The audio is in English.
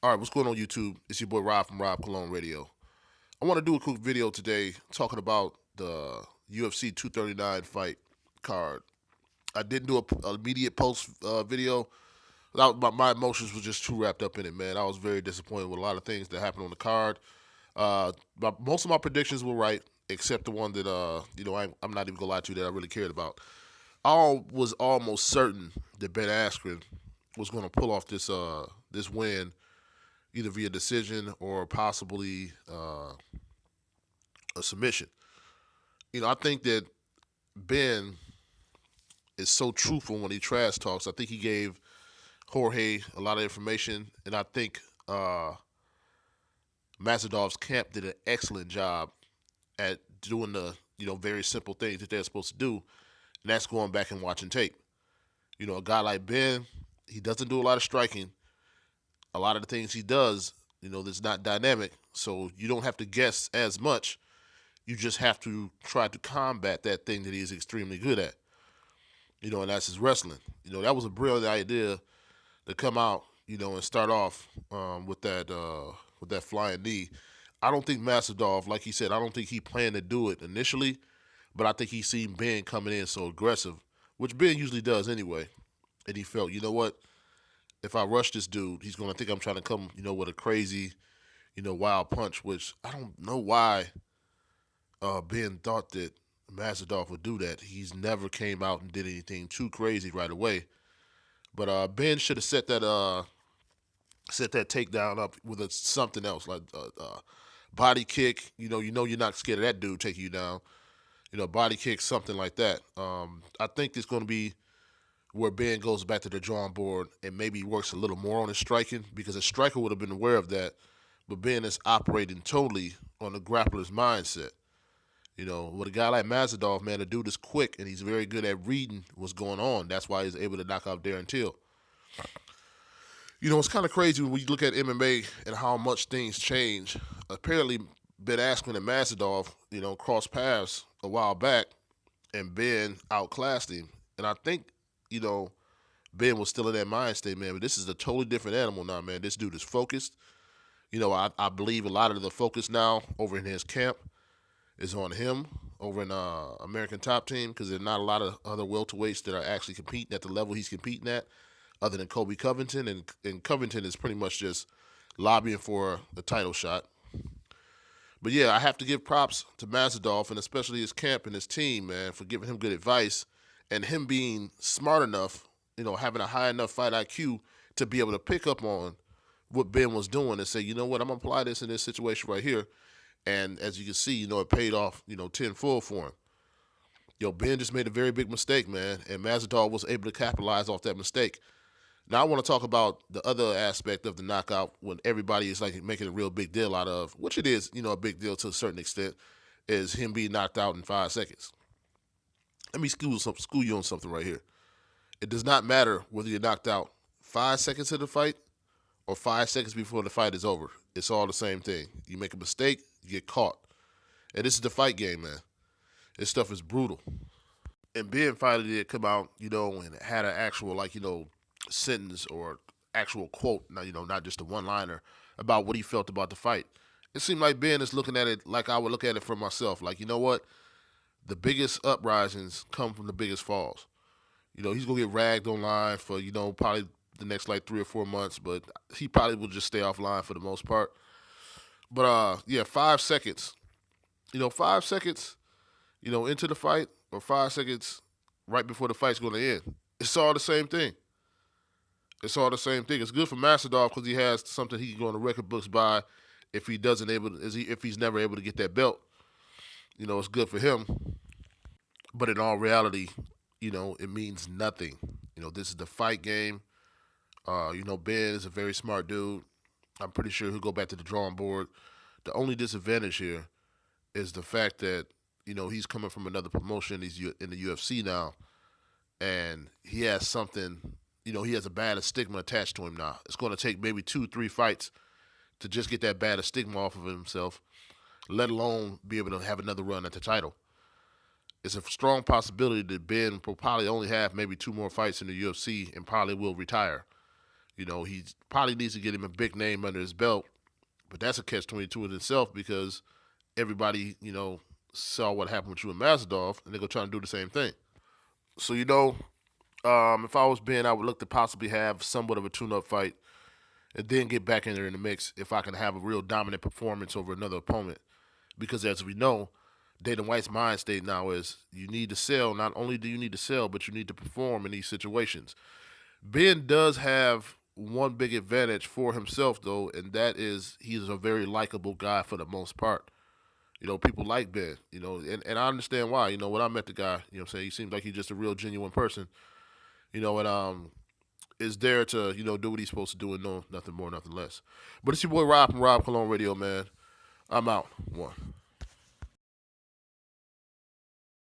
All right, what's going on YouTube? It's your boy Rob from Rob Cologne Radio. I want to do a quick video today talking about the UFC 239 fight card. I didn't do a immediate post video. My emotions were just too wrapped up in it, man. I was very disappointed with a lot of things that happened on the card. But most of my predictions were right, except the one that I'm not even gonna lie to you that I really cared about. I was almost certain that Ben Askren was going to pull off this win either via decision or possibly a submission. I think that Ben is so truthful when he trash talks. I think he gave Jorge a lot of information, and I think Masvidal's camp did an excellent job at doing the very simple things that they're supposed to do, and that's going back and watching tape. A guy like Ben, he doesn't do a lot of striking. A lot of the things he does, that's not dynamic, so you don't have to guess as much. You just have to try to combat that thing that he's extremely good at. And that's his wrestling. That was a brilliant idea to come out, and start off with that flying knee. I don't think Masvidal, like he said, I don't think he planned to do it initially, but I think he seen Ben coming in so aggressive, which Ben usually does anyway, and he felt, you know what, if I rush this dude, he's gonna think I'm trying to come, with a crazy, wild punch, which I don't know why Ben thought that Masvidal would do that. He's never came out and did anything too crazy right away. But Ben should have set that takedown up with something else like body kick. You're not scared of that dude taking you down. Body kick, something like that. I think it's going to be where Ben goes back to the drawing board and maybe works a little more on his striking, because a striker would have been aware of that, but Ben is operating totally on the grappler's mindset. With a guy like Masvidal, man, the dude is quick and he's very good at reading what's going on. That's why he's able to knock out Darren Till. It's kind of crazy when you look at MMA and how much things change. Apparently, Ben Askren and Masvidal, crossed paths a while back, and Ben outclassed him. And I think, Ben was still in that mind state, man. But this is a totally different animal now, man. This dude is focused. I believe a lot of the focus now over in his camp is on him over in American Top Team, because there's not a lot of other welterweights that are actually competing at the level he's competing at, other than Kobe Covington, and Covington is pretty much just lobbying for a title shot. But yeah, I have to give props to Masvidal and especially his camp and his team, man, for giving him good advice and him being smart enough, having a high enough fight IQ to be able to pick up on what Ben was doing and say, you know what, I'm going to apply this in this situation right here. And as you can see, it paid off, tenfold for him. Ben just made a very big mistake, man, and Masvidal was able to capitalize off that mistake. Now I want to talk about the other aspect of the knockout when everybody is like making a real big deal out of, which it is, a big deal to a certain extent, is him being knocked out in 5 seconds. Let me school you on something right here. It does not matter whether you're knocked out 5 seconds of the fight or 5 seconds before the fight is over. It's all the same thing. You make a mistake, you get caught. And this is the fight game, man. This stuff is brutal. And Ben finally did come out, and had an actual, sentence or actual quote, not just a one-liner, about what he felt about the fight. It seemed like Ben is looking at it like I would look at it for myself. Like, you know what? The biggest uprisings come from the biggest falls. He's going to get ragged online for, probably the next 3 or 4 months, but he probably will just stay offline for the most part. But yeah, 5 seconds. 5 seconds, into the fight, or 5 seconds right before the fight's going to end. It's all the same thing. It's all the same thing. It's good for Masvidal because he has something he can go on the record books by if if he's never able to get that belt. It's good for him. But in all reality, it means nothing. This is the fight game. Ben is a very smart dude. I'm pretty sure he'll go back to the drawing board. The only disadvantage here is the fact that, he's coming from another promotion. He's in the UFC now. And he has something, he has a bad stigma attached to him now. It's going to take maybe 2-3 fights to just get that bad stigma off of himself, let alone be able to have another run at the title. It's a strong possibility that Ben will probably only have maybe 2 more fights in the UFC and probably will retire. He probably needs to get him a big name under his belt, but that's a catch-22 in itself because everybody, saw what happened with you and Masvidal, and they're gonna try to do the same thing. So if I was Ben, I would look to possibly have somewhat of a tune-up fight, and then get back in there in the mix if I can have a real dominant performance over another opponent. Because as we know, Dana White's mind state now is you need to sell. Not only do you need to sell, but you need to perform in these situations. Ben does have one big advantage for himself though, and that is he's a very likable guy for the most part. People like Ben, and I understand why. When I met the guy, I'm saying he seems like he's just a real genuine person, and is there to, do what he's supposed to do and know nothing more, nothing less. But it's your boy Rob from Rob Cologne Radio, man. I'm out. One.